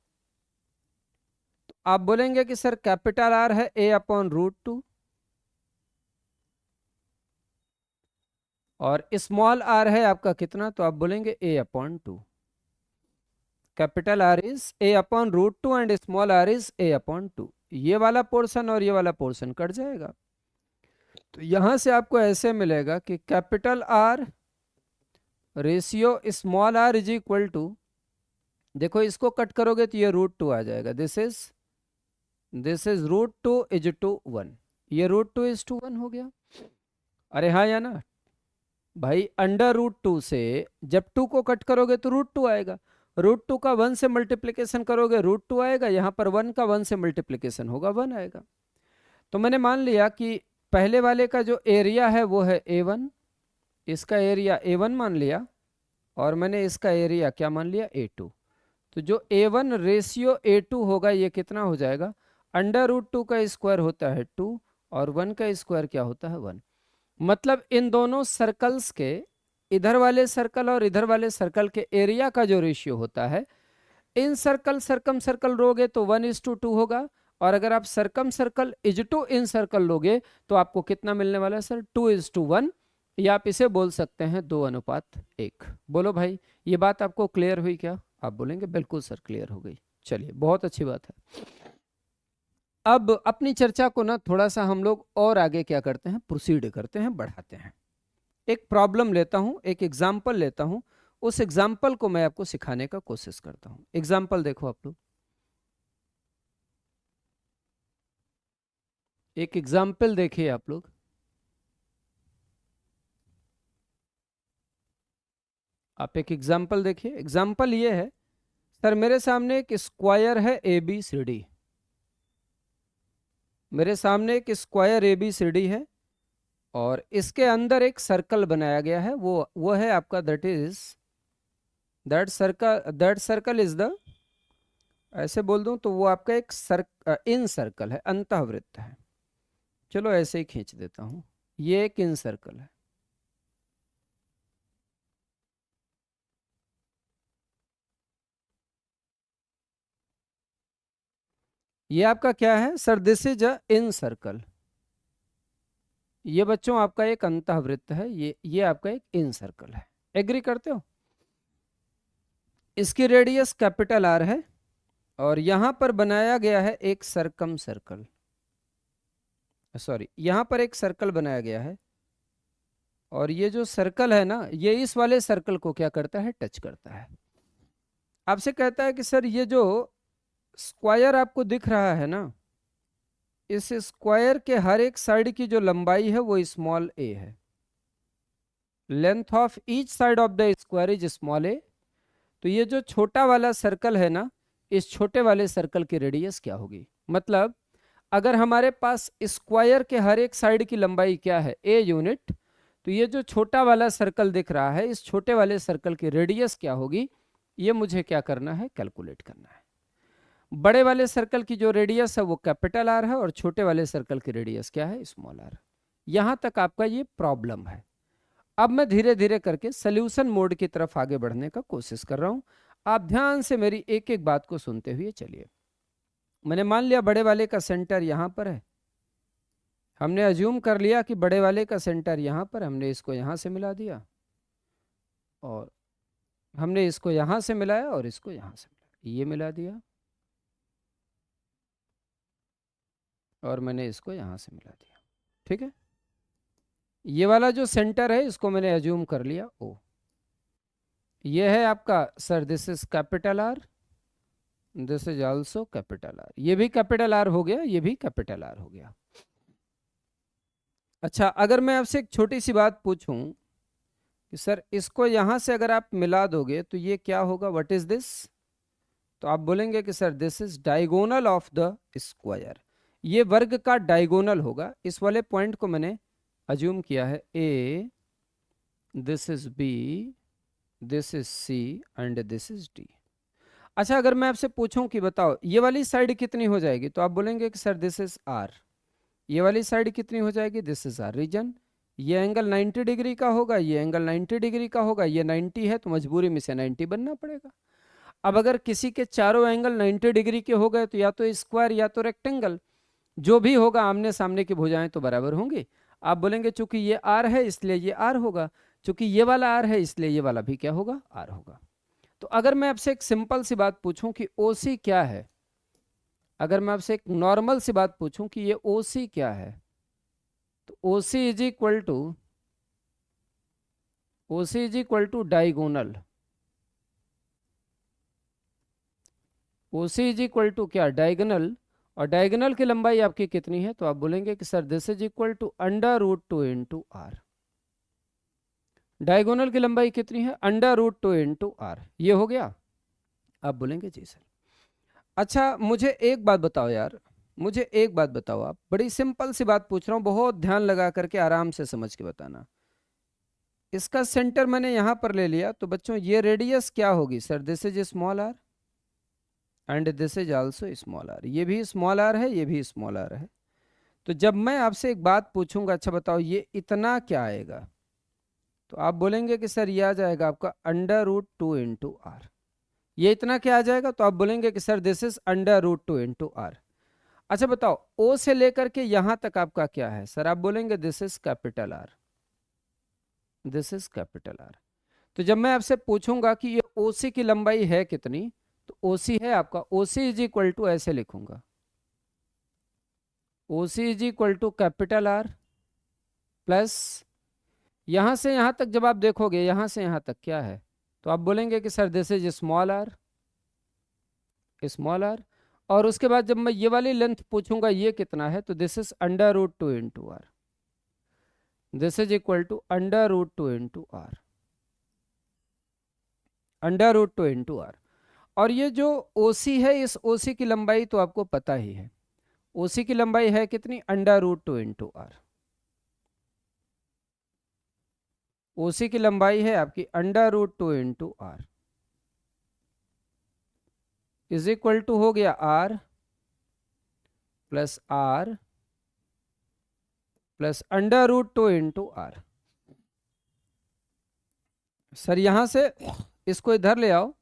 तो आप बोलेंगे कि सर कैपिटल R है a अपॉन रूट 2 और स्मॉल r है आपका कितना, तो आप बोलेंगे a upon 2। Capital R is a upon root 2 and small r is a upon 2। ये वाला पोर्शन और ये वाला पोर्शन कट जाएगा, तो यहां से आपको ऐसे मिलेगा कि capital R ratio small r is equal to, देखो इसको कट करोगे तो ये रूट 2 आ जाएगा, this is root 2 is to 1, ये रूट 2 इज टू 1 हो गया। अरे हाँ या ना भाई, अंडर रूट 2 से जब 2 को कट करोगे तो रूट 2 आएगा, रूट 2 का 1 से मल्टीप्लीकेशन करोगे रूट 2 आएगा, यहाँ पर 1 का 1 से मल्टीप्लीकेशन होगा 1 आएगा। तो मैंने मान लिया कि पहले वाले का जो एरिया है वो है A1, इसका एरिया A1 मान लिया, और मैंने इसका एरिया क्या मान लिया, A2। तो जो A1 रेशियो A2 होगा ये कितना हो जाएगा, अंडर रूट 2 का स्क्वायर होता है 2 और 1 का स्क्वायर क्या होता है 1। मतलब इन दोनों सर्कल्स के, इधर वाले सर्कल और इधर वाले सर्कल के एरिया का जो रेशियो होता है, इन सर्कल सरकम सर्कल लोगे तो 1:2 होगा, और अगर आप circumcircle is to incircle लोगे तो आपको कितना मिलने वाला है सर, 2:1, या आप इसे बोल सकते हैं 2:1। बोलो भाई, ये बात आपको क्लियर हुई क्या, आप बोलेंगे बिल्कुल सर क्लियर हो गई। चलिए बहुत अच्छी बात है। अब अपनी चर्चा को ना थोड़ा सा हम लोग और आगे क्या करते हैं, प्रोसीड करते हैं, बढ़ाते हैं। एक प्रॉब्लम लेता हूं, एक एग्जाम्पल लेता हूं, उस एग्जाम्पल को मैं आपको सिखाने का कोशिश करता हूं। एग्जाम्पल देखो आप लोग, एक एग्जाम्पल देखिए आप लोग। आप एक एग्जाम्पल देखिए, एग्जाम्पल ये है, सर मेरे सामने एक स्क्वायर है ABCD, मेरे सामने एक स्क्वायर ABCD है, और इसके अंदर एक सर्कल बनाया गया है, वो है आपका दैट सर्कल इज द, ऐसे बोल दूं तो वो आपका एक इन सर्कल है, अंतःवृत्त है। चलो ऐसे ही खींच देता हूं, ये एक इन सर्कल है। ये आपका क्या है sir, this is a in circle. ये बच्चों आपका एक अंतःवृत्त है, ये आपका एक इन सर्कल है। एग्री करते हो? इसकी रेडियस कैपिटल R है, और यहां पर बनाया गया है एक सरकम सर्कल, सॉरी यहां पर एक सर्कल बनाया गया है, और ये जो सर्कल है ना, ये इस वाले सर्कल को क्या करता है, टच करता है। आपसे कहता है कि सर ये जो स्क्वायर आपको दिख रहा है ना, इस स्क्वायर के हर एक साइड की जो लंबाई है वो स्मॉल ए है। Length of each side of the square is small a. तो ये जो छोटा वाला सर्कल है ना, इस छोटे वाले सर्कल की रेडियस क्या होगी? मतलब अगर हमारे पास स्क्वायर के हर एक साइड की लंबाई क्या है? A unit. तो ये जो छोटा वाला सर्कल दिख रहा है, इस छोटे वाले सर्कल की रेडियस क्या होगी? ये मुझे क्या करना है? कैलकुलेट करना है। बड़े वाले सर्कल की जो रेडियस है वो कैपिटल आर है, और छोटे वाले सर्कल की रेडियस क्या है? Small R. यहां तक आपका ये प्रॉब्लम है। अब मैं धीरे धीरे करके सोल्यूशन मोड की तरफ आगे बढ़ने का कोशिश कर रहा हूं। आप ध्यान से मेरी एक एक बात को सुनते हुए चलिए। मैंने मान लिया बड़े वाले का सेंटर यहां पर है। हमने अज्यूम कर लिया कि बड़े वाले का सेंटर यहां पर, हमने इसको यहां से मिला दिया, और हमने इसको यहां से मिलाया और इसको यहां से मिलाया, ये मिला दिया, और मैंने इसको यहां से मिला दिया। ठीक है, ये वाला जो सेंटर है इसको मैंने अज्यूम कर लिया ओ। ये है आपका sir, this is capital R, this is also capital R. ये भी कैपिटल आर हो गया, ये भी कैपिटल आर हो गया। अच्छा, अगर मैं आपसे एक छोटी सी बात पूछूं कि सर इसको यहां से अगर आप मिला दोगे तो ये क्या होगा? What is this? तो आप बोलेंगे कि sir this is diagonal of the square. ये वर्ग का डायगोनल होगा। इस वाले पॉइंट को मैंने अज्यूम किया है a, this is b, this is c and this is d. अच्छा, अगर मैं आपसे पूछूं कि बताओ ये वाली साइड कितनी हो जाएगी, तो आप बोलेंगे कि सर दिस इज आर। ये वाली साइड कितनी हो जाएगी? This is our region. ये एंगल 90 डिग्री का होगा, ये एंगल 90 डिग्री का होगा, ये 90 है तो मजबूरी में से 90 बनना पड़ेगा। अब अगर किसी के चारों एंगल 90 डिग्री के हो गए तो या तो स्क्वायर या तो रेक्टेंगल, जो भी होगा आमने सामने की भुजाएं तो बराबर होंगी। आप बोलेंगे चूंकि ये आर है इसलिए ये आर होगा, चूंकि ये वाला आर है इसलिए ये वाला भी क्या होगा? आर होगा। तो अगर मैं आपसे एक सिंपल सी बात पूछूं कि OC क्या है, अगर मैं आपसे एक नॉर्मल सी बात पूछूं कि ये OC क्या है, तो OC is equal to diagonal. OC is equal to क्या? डायगोनल। और डायगोनल की लंबाई आपकी कितनी है? तो आप बोलेंगे कि sir this is equal to √2 into R. Diagonal की लंबाई कितनी है? √2 इंटू आर। ये हो गया। आप बोलेंगे जी सर। अच्छा, मुझे एक बात बताओ यार, मुझे एक बात बताओ। आप, बड़ी सिंपल सी बात पूछ रहा हूँ, बहुत ध्यान लगा करके आराम से समझ के बताना। इसका सेंटर मैंने यहां पर ले लिया, तो बच्चों ये रेडियस क्या होगी? Sir this is small R and this is also small R. ये भी स्मॉल आर है, ये भी स्मॉल आर है। तो जब मैं आपसे एक बात पूछूंगा, अच्छा बताओ ये इतना क्या आएगा, तो आप बोलेंगे कि सर ये आ जाएगा आपका √2 इंटू आर। ये इतना क्या आ जाएगा? तो आप बोलेंगे कि sir this is √2 into R. अच्छा बताओ, ओ से लेकर के यहां तक आपका क्या है? सर आप बोलेंगे this is capital R, this is capital R. तो जब मैं आपसे पूछूंगा कि ये OC की लंबाई है कितनी, तो OC है आपका, OC इज इक्वल टू, ऐसे लिखूंगा, OC is equal to capital R plus, यहां से यहां तक जब आप देखोगे यहां से यहां तक क्या है, तो आप बोलेंगे कि sir this is small R, small R. और उसके बाद जब मैं ये वाली लेंथ पूछूंगा ये कितना है, तो this is √2 into R, this is equal to √2 into R, √2 into R. और ये जो OC है, इस OC की लंबाई तो आपको पता ही है। OC की लंबाई है कितनी? √2 इंटू आर। OC की लंबाई है आपकी √2 into R, is equal to हो गया R plus R plus √2 into R. Sir यहां से इसको इधर ले आओ,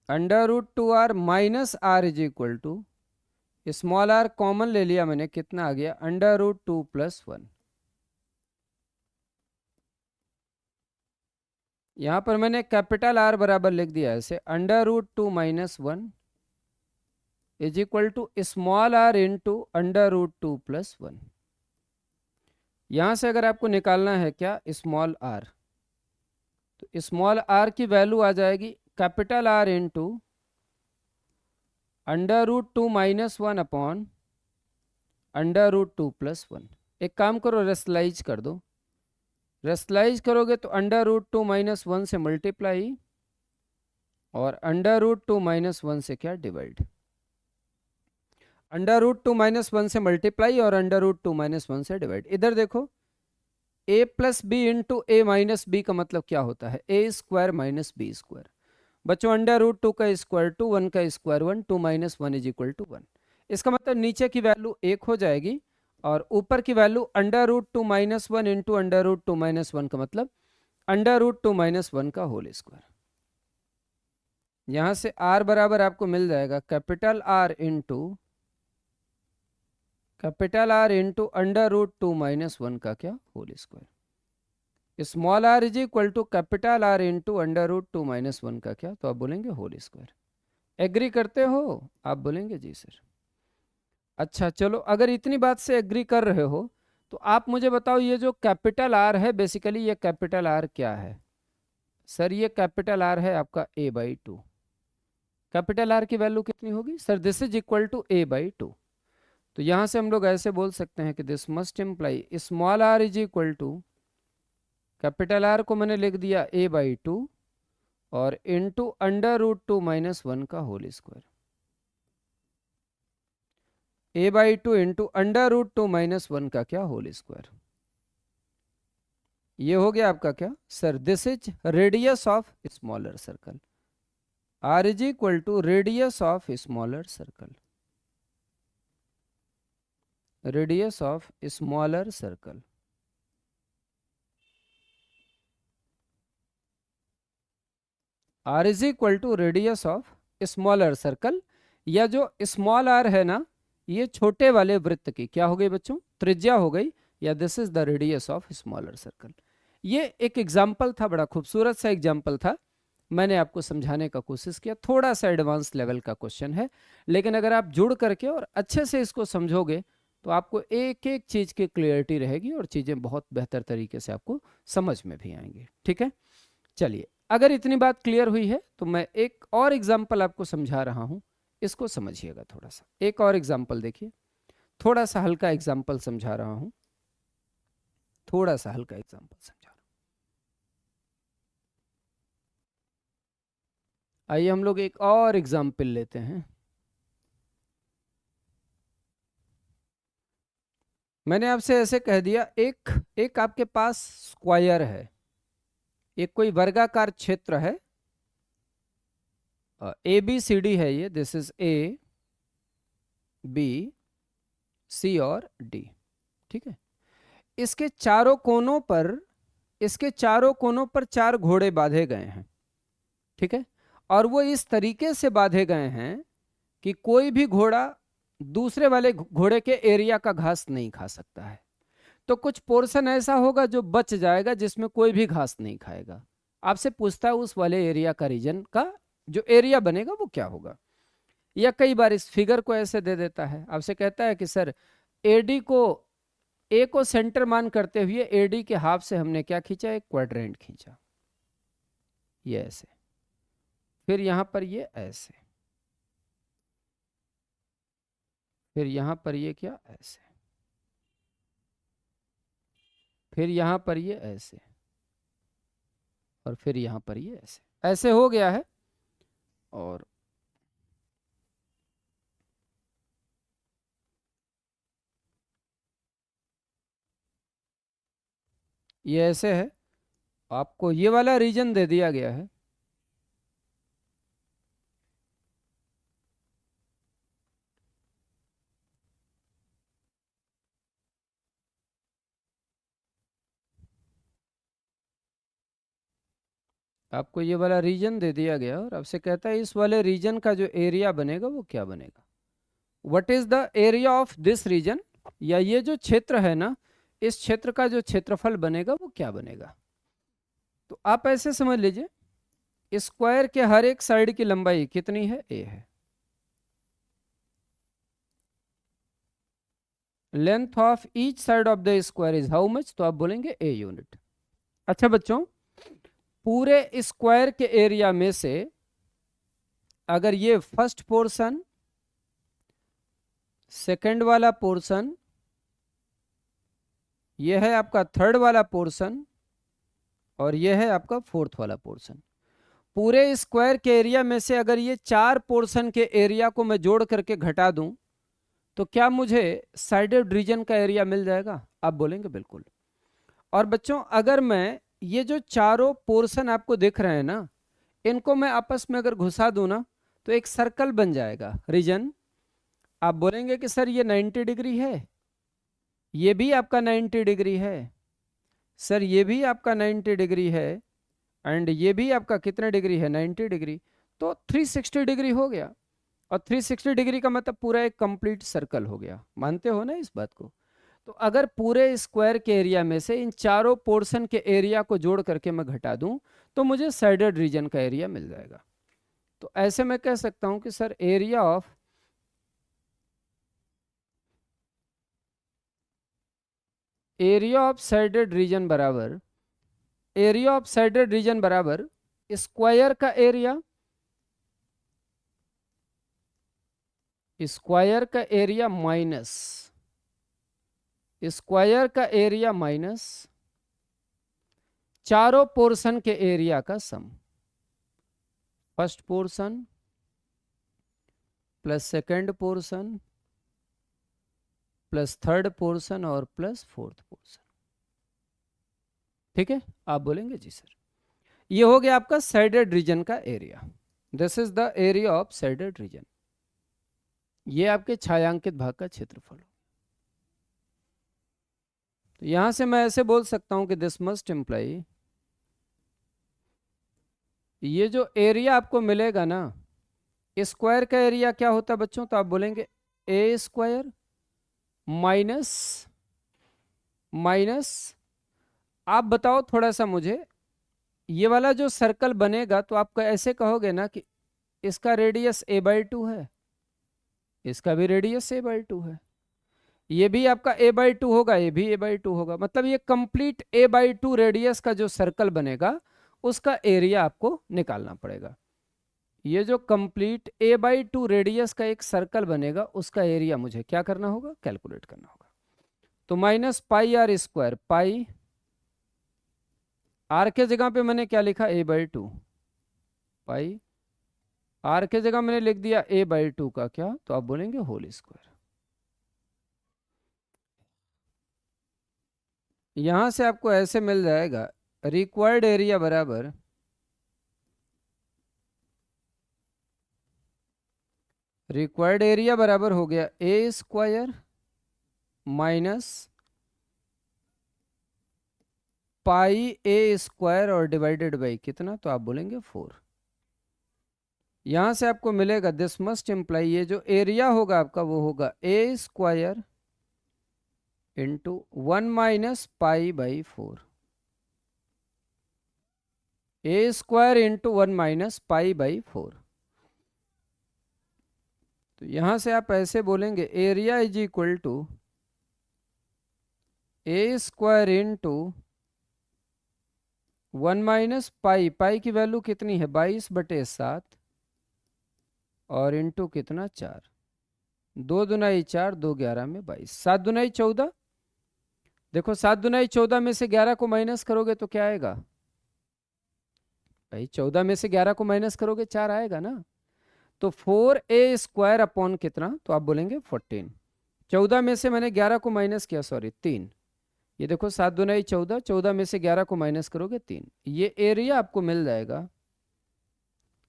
√2R minus R is equal to, small R common ले लिया मैंने, कितना आ गया? √2 प्लस 1। यहां पर मैंने कैपिटल R बराबर लिख दिया ऐसे, √2 minus 1 is equal to small r into √2 plus 1। यहां से अगर आपको निकालना है क्या? स्मॉल r, तो स्मॉल आर की वैल्यू आ जाएगी कैपिटल आर इंटू √2 - 1 अपॉन √2 + 1। एक काम करो, रेशनलाइज कर दो। रेशनलाइज करोगे तो √2 - 1 से मल्टीप्लाई और √2 - 1 से क्या डिवाइड। √2 - 1 से मल्टीप्लाई और √2 - 1 से डिवाइड। इधर देखो, a + b into a - b का मतलब क्या होता है, a² - b²। बच्चों √2 का स्क्वायर 2, 1 का स्क्वायर 1, 2 - 1 = 1। इसका मतलब नीचे की वैल्यू 1 हो जाएगी और ऊपर की वैल्यू √2 - 1 इंटू √2 - 1 का मतलब √2 - 1 का होल स्क्वायर। यहां से r बराबर आपको मिल जाएगा कैपिटल R इंटू √2 - 1 का क्या whole square. Small r is equal to capital R into √2 - 1 का क्या, तो आप बोलेंगे होल स्क्वायर। एग्री करते हो? आप बोलेंगे जी सर। अच्छा चलो, अगर इतनी बात से एग्री कर रहे हो तो आप मुझे बताओ, ये जो कैपिटल R है, बेसिकली ये कैपिटल R क्या है? सर ये कैपिटल R है आपका a/2। कैपिटल R की वैल्यू कितनी होगी sir? This is equal to a/2। तो यहां से हम लोग ऐसे बोल सकते हैं कि this must imply small r is equal to capital R को मैंने लिख दिया a/2 और इंटू √2 - 1 का होल स्क्वायर। a/2 इंटू √2 - 1 का क्या होल स्क्वायर। ये हो गया आपका क्या sir? This is radius of smaller circle. r is equal to radius of smaller circle. Radius of smaller circle. r is equal to radius of smaller circle, या जो small r है ना, ये छोटे वाले वृत्त की क्या हो गई बच्चों? त्रिज्या हो गई, या this is the radius of smaller circle. ये एक एग्जाम्पल था, बड़ा खूबसूरत सा एग्जाम्पल था, मैंने आपको समझाने का कोशिश किया। थोड़ा सा एडवांस लेवल का क्वेश्चन है, लेकिन अगर आप जुड़ करके और अच्छे से इसको समझोगे तो आपको एक एक चीज की क्लियरिटी रहेगी और चीजें बहुत बेहतर तरीके से आपको समझ में भी आएंगी। ठीक है, चलिए, अगर इतनी बात क्लियर हुई है तो मैं एक और एग्जाम्पल आपको समझा रहा हूं, इसको समझिएगा थोड़ा सा। एक और एग्जाम्पल देखिए, थोड़ा सा हल्का एग्जाम्पल समझा रहा हूं, थोड़ा सा हल्का एग्जाम्पल समझा रहा हूं। आइए हम लोग एक और एग्जाम्पल लेते हैं। मैंने आपसे ऐसे कह दिया, एक एक आपके पास स्क्वायर है, एक कोई वर्गाकार क्षेत्र है, ABCD है ये, दिस इज ABC और D। ठीक है, इसके चारों कोनों पर, इसके चारों कोनों पर 4 घोड़े बांधे गए हैं। ठीक है, और वो इस तरीके से बांधे गए हैं कि कोई भी घोड़ा दूसरे वाले घोड़े के एरिया का घास नहीं खा सकता है। तो कुछ पोर्शन ऐसा होगा जो बच जाएगा, जिसमें कोई भी घास नहीं खाएगा। आपसे पूछता है उस वाले एरिया का, रीजन का जो एरिया बनेगा वो क्या होगा। या कई बार इस फिगर को ऐसे दे देता है, आपसे कहता है कि सर एडी को, ए को सेंटर मान करते हुए एडी के हाफ से हमने क्या खींचा, एक क्वाड्रेंट खींचा, ये ऐसे, फिर यहां पर ये ऐसे, फिर यहां पर ये क्या ऐसे, फिर यहां पर ये ऐसे, और फिर यहां पर ये ऐसे, ऐसे हो गया है। और ये ऐसे है, आपको ये वाला रीजन दे दिया गया है। आपको ये वाला रीजन दे दिया गया और आपसे कहता है इस वाले रीजन का जो एरिया बनेगा वो क्या बनेगा, what is the area of this region, या ये जो क्षेत्र है ना, इस क्षेत्र का जो क्षेत्रफल बनेगा वो क्या बनेगा। तो आप ऐसे समझ लीजिए, स्क्वायर के हर एक साइड की लंबाई कितनी है, a है। Length of each side of the square is how much, तो आप बोलेंगे a यूनिट। अच्छा बच्चों, पूरे स्क्वायर के एरिया में से अगर ये फर्स्ट पोर्शन, सेकंड वाला पोर्शन, ये है आपका थर्ड वाला पोर्शन और ये है आपका फोर्थ वाला पोर्शन, पूरे स्क्वायर के एरिया में से अगर ये 4 पोर्शन के एरिया को मैं जोड़ करके घटा दूं तो क्या मुझे साइडेड रीजन का एरिया मिल जाएगा? आप बोलेंगे बिल्कुल। और बच्चों अगर मैं ये जो चारों पोर्शन आपको दिख रहे हैं ना, इनको मैं आपस में अगर घुसा दूं ना तो एक सर्कल बन जाएगा रीजन। आप बोलेंगे कि सर ये 90 डिग्री है, ये भी आपका 90 डिग्री है, सर ये भी आपका 90 डिग्री है, एंड ये भी आपका कितने डिग्री है? 90 डिग्री। तो 360 डिग्री हो गया। और 360 डिग्री का मतलब पूरा एक कंप्लीट सर्कल हो गया। मानते हो ना इस बात को? तो अगर पूरे स्क्वायर के एरिया में से इन चारों पोर्शन के एरिया को जोड़ करके मैं घटा दूं तो मुझे साइडेड रीजन का एरिया मिल जाएगा। तो ऐसे मैं कह सकता हूं कि sir area of shaded region बराबर, एरिया ऑफ साइडेड रीजन बराबर स्क्वायर का एरिया, स्क्वायर का एरिया माइनस स्क्वायर का एरिया माइनस चारों पोर्शन के एरिया का sum. First portion plus second portion plus third portion और प्लस फोर्थ पोर्शन। ठीक है, आप बोलेंगे जी सर। ये हो गया आपका साइडेड रीजन का area. This is the area of shaded reason. ये आपके छायांकित भाग का क्षेत्रफल। तो यहां से मैं ऐसे बोल सकता हूं कि दिस मस्ट इम्प्लाई, ये जो एरिया आपको मिलेगा ना, स्क्वायर का एरिया क्या होता है बच्चों? तो आप बोलेंगे ए स्क्वायर माइनस आप बताओ थोड़ा सा मुझे, ये वाला जो सर्कल बनेगा तो आप ऐसे कहोगे ना कि इसका रेडियस a/2 है, इसका भी रेडियस a/2 है, ये भी आपका a/2 होगा, ये भी a/2 होगा। मतलब ये कंप्लीट a/2 रेडियस का जो सर्कल बनेगा उसका एरिया आपको निकालना पड़ेगा। ये जो कंप्लीट a/2 रेडियस का एक सर्कल बनेगा उसका एरिया मुझे क्या करना होगा? कैलकुलेट करना होगा। तो minus pi r square, pi r के जगह पे मैंने क्या लिखा? a/2, पाई आर के जगह मैंने लिख दिया a/2 का क्या? तो आप बोलेंगे होल स्क्वायर। यहां से आपको ऐसे मिल जाएगा रिक्वायर्ड एरिया बराबर हो गया a square minus pi a square और डिवाइडेड बाई कितना? तो आप बोलेंगे 4। यहां से आपको मिलेगा दिस मस्ट इम्प्लाई, ये जो एरिया होगा आपका वो होगा a square into 1 minus pi by 4, a square into 1 minus pi by 4। तो यहां से आप ऐसे बोलेंगे area is equal to a square into 1 minus pi, pi की वैल्यू कितनी है? 22/7 और इंटू कितना? 4, 2 दुनाई 4, 2 11 में 22, 7 दुनाई 14। देखो 7 दुनाई 14 में से 11 को माइनस करोगे तो क्या आएगा भाई? 14 में से 11 को माइनस करोगे 4 आएगा ना। तो 4a स्क्वायर अपॉन कितना? तो आप बोलेंगे 14। 14 में से मैंने 11 को माइनस किया, सॉरी 3। ये देखो 7 दुनाई 14, 14 में से 11 को माइनस करोगे 3। ये एरिया आपको मिल जाएगा,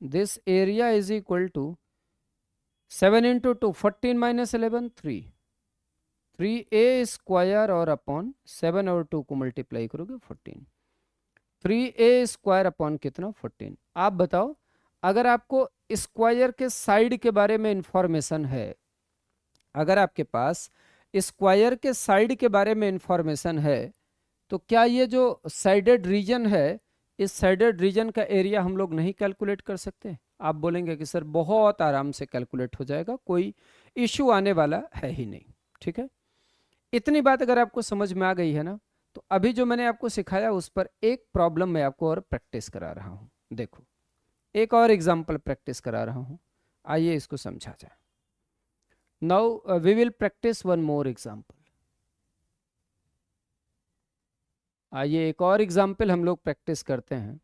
this area is equal to 7 into 2, 14 minus 11, 3, 3a square और अपॉन 7 और 2 को मल्टीप्लाई करोगे 14, 3a स्क्वायर अपॉन कितना? 14। आप बताओ अगर आपको स्क्वायर के साइड के बारे में इंफॉर्मेशन है, अगर आपके पास स्क्वायर के साइड के बारे में इंफॉर्मेशन है तो क्या ये जो साइडेड रीजन है, इस साइडेड रीजन का एरिया हम लोग नहीं कैलकुलेट कर सकते? आप बोलेंगे कि सर बहुत आराम से कैलकुलेट हो जाएगा, कोई इश्यू आने वाला है ही नहीं। ठीक है, इतनी बात अगर आपको समझ में आ गई है ना, तो अभी जो मैंने आपको सिखाया उस पर एक प्रॉब्लम मैं आपको और प्रैक्टिस करा रहा हूं। देखो, एक और एग्जाम्पल प्रैक्टिस करा रहा हूं, आइए इसको समझा जाए। Now we will practise one more example. आइए एक और एग्जाम्पल हम लोग प्रैक्टिस करते हैं।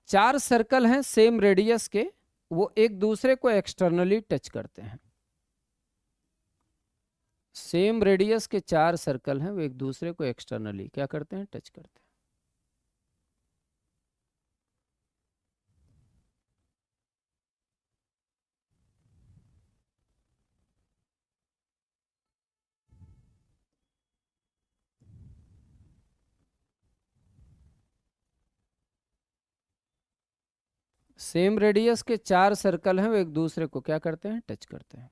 4 सर्कल हैं सेम रेडियस के, वो एक दूसरे को एक्सटर्नली टच करते हैं। सेम रेडियस के 4 सर्कल हैं, वो एक दूसरे को एक्सटर्नली क्या करते हैं, टच करते हैं। सेम रेडियस के 4 सर्कल हैं, वो एक दूसरे को क्या करते हैं, टच करते हैं।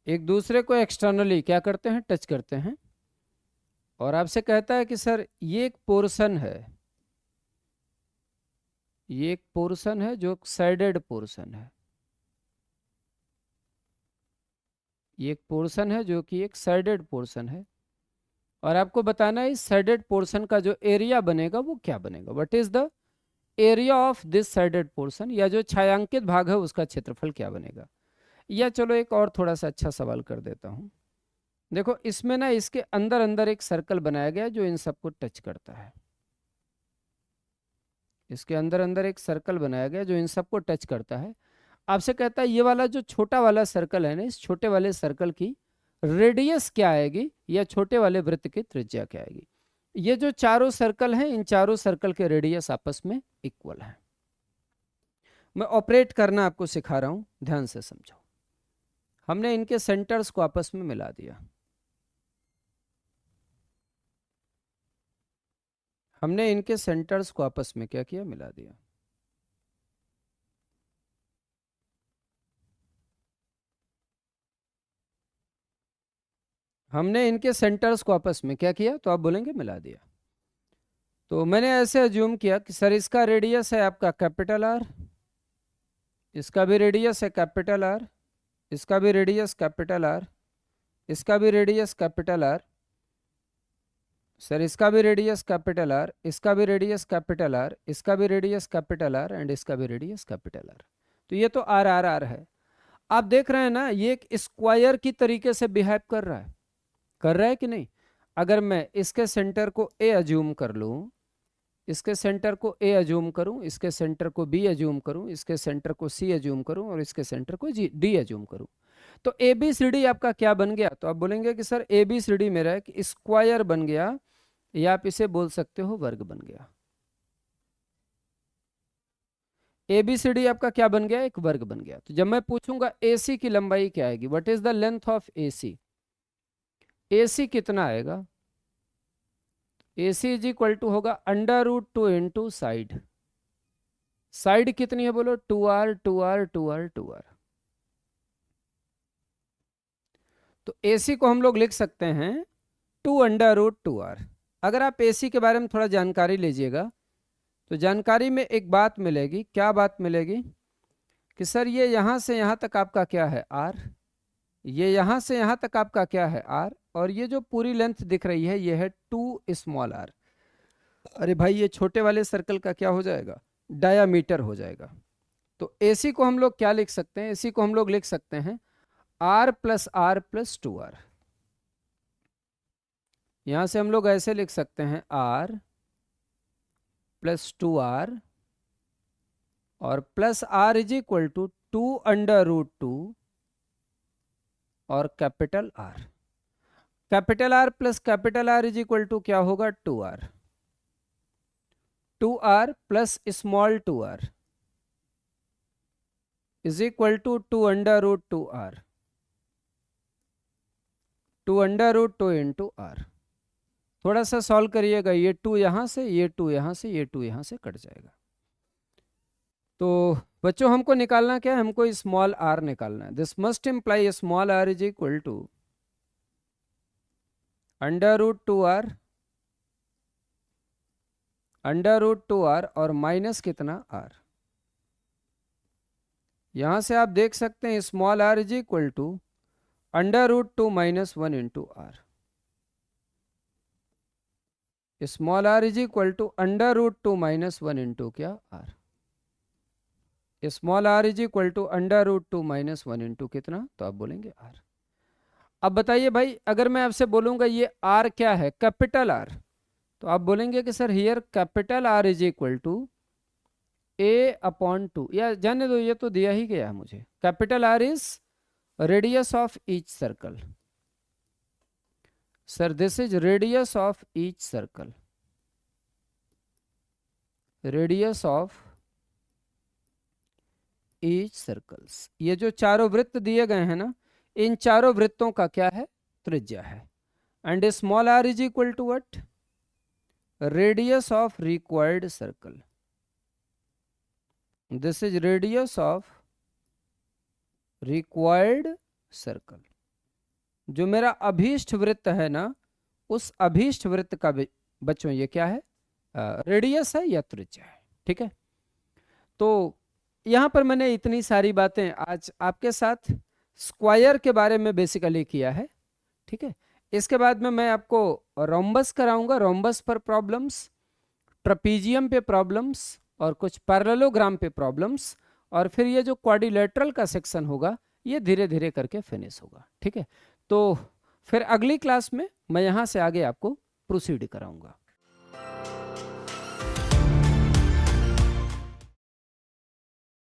एक दूसरे को एक्सटर्नली क्या करते हैं, टच करते हैं। और आपसे कहता है कि सर ये एक पोर्शन है, ये एक पोर्शन है जो साइडेड पोर्शन है, ये एक पोर्शन है जो कि एक साइडेड पोर्शन है। और आपको बताना है इस साइडेड पोर्शन का जो एरिया बनेगा वो क्या बनेगा, what is the area of this sided portion, या जो छायांकित भाग है उसका क्षेत्रफल क्या बनेगा। या चलो एक और थोड़ा सा अच्छा सवाल कर देता हूं। देखो इसमें ना इसके अंदर अंदर एक सर्कल बनाया गया जो इन सबको टच करता है। इसके अंदर अंदर एक सर्कल बनाया गया जो इन सबको टच करता है। आपसे कहता है ये वाला जो छोटा वाला सर्कल है ना, इस छोटे वाले सर्कल की रेडियस क्या आएगी, या छोटे वाले वृत्त की त्रिज्या क्या आएगी। ये जो चारों सर्कल हैं, इन चारों सर्कल के रेडियस आपस में इक्वल है। मैं ऑपरेट करना आपको सिखा रहा हूं, ध्यान से समझो। हमने इनके सेंटर्स को आपस में मिला दिया। हमने इनके सेंटर्स को आपस में क्या किया, मिला दिया। हमने इनके सेंटर्स को आपस में क्या किया, तो आप बोलेंगे मिला दिया। तो मैंने ऐसे अज्यूम किया कि सर इसका रेडियस है आपका कैपिटल आर, इसका भी रेडियस है कैपिटल आर, इसका भी रेडियस कैपिटल आर, इसका भी रेडियस कैपिटल आर, सर इसका भी रेडियस कैपिटल आर, इसका भी रेडियस कैपिटल आर, इसका भी रेडियस कैपिटल आर, एंड इसका भी रेडियस कैपिटल आर। तो ये तो आर आर आर है। आप देख रहे हैं ना, ये एक स्क्वायर की तरीके से बिहेव कर रहा है, कर रहा है कि नहीं। अगर मैं इसके सेंटर को ए अज्यूम कर लूं, इसके सेंटर को ए अज्यूम करूं, इसके सेंटर को बी अज्यूम करूं, इसके सेंटर को सी अज्यूम करूं, और इसके सेंटर को डी अज्यूम करूं, तो ए बी सी डी आपका क्या बन गया। तो आप बोलेंगे कि sir A B C D मेरा एक स्क्वायर बन गया, या आप इसे बोल सकते हो वर्ग बन गया। ए बी सी डी आपका क्या बन गया, एक वर्ग बन गया। तो जब मैं पूछूंगा ए सी की लंबाई क्या आएगी, what is the length of a c, a c कितना आएगा, a c is equal to होगा √2 इंटू साइड। साइड कितनी है बोलो, 2r 2r 2r 2r। तो AC को हम लोग लिख सकते हैं 2√2r। अगर आप AC के बारे में थोड़ा जानकारी लीजिएगा तो जानकारी में एक बात मिलेगी, क्या बात मिलेगी कि सर ये यहां से यहां तक आपका क्या है r, ये यहां से यहां तक आपका क्या है r, और ये जो पूरी लेंथ दिख रही है ये है 2 स्मॉल r। अरे भाई ये छोटे वाले सर्कल का क्या हो जाएगा, डायामीटर हो जाएगा। तो AC को हम लोग क्या लिख सकते हैं, AC को हम लोग लिख सकते हैं r plus are plus 2r। यहां से हम लोग ऐसे लिख सकते हैं r प्लस 2r और plus r is equal to 2√2 और capital R। Capital R plus capital R is equal to क्या होगा, 2r। 2r plus small 2r is equal to 2√2r, 2√2 into r। थोड़ा सा सॉल्व करिएगा, ये 2 यहां से, ये 2 यहां से, ये 2 यहां से कट जाएगा। तो बच्चों हमको निकालना क्या है, हमको स्मॉल r निकालना है। This must imply small r is equal to √2r, √2r और माइनस कितना r। यहां से आप देख सकते हैं small r is equal to √2 - 1 × r। Small r is equal to √2 - 1 × क्या r। Small r is equal to √2 - 1 × कितना, तो आप बोलेंगे r। अब बताइए भाई, अगर मैं आपसे बोलूंगा ये r क्या है, कैपिटल R, तो आप बोलेंगे कि sir here capital R is equal to a/2, या जाने दो, ये तो दिया ही गया है मुझे। Capital R is radius of each circle. Sir this is radius of each circle, radius of each circles. ये जो चारों वृत्त दिए गए हैं ना, इन चारों वृत्तों का क्या है, त्रिज्या है। And small r is equal to what, radius of required circle. This is radius of required circle. जो मेरा अभीष्ट वृत्त है ना, उस अभीष्ट वृत्त का बच्चों ये क्या है, रेडियस है या त्रिज्या है। ठीक है, तो यहां पर मैंने इतनी सारी बातें आज आपके साथ स्क्वायर के बारे में बेसिकली किया है। ठीक है, इसके बाद में मैं आपको रोम्बस कराऊंगा, रोम्बस पर प्रॉब्लम्स, ट्रपीजियम पे प्रॉब्लम्स, और कुछ पैरेललोग्राम पे प्रॉब्लम्स, और फिर ये जो क्वाड्रिलेटरल का सेक्शन होगा ये धीरे धीरे करके फिनिश होगा। ठीक है, तो फिर अगली क्लास में मैं यहाँ से आगे आपको प्रोसीड कराऊंगा।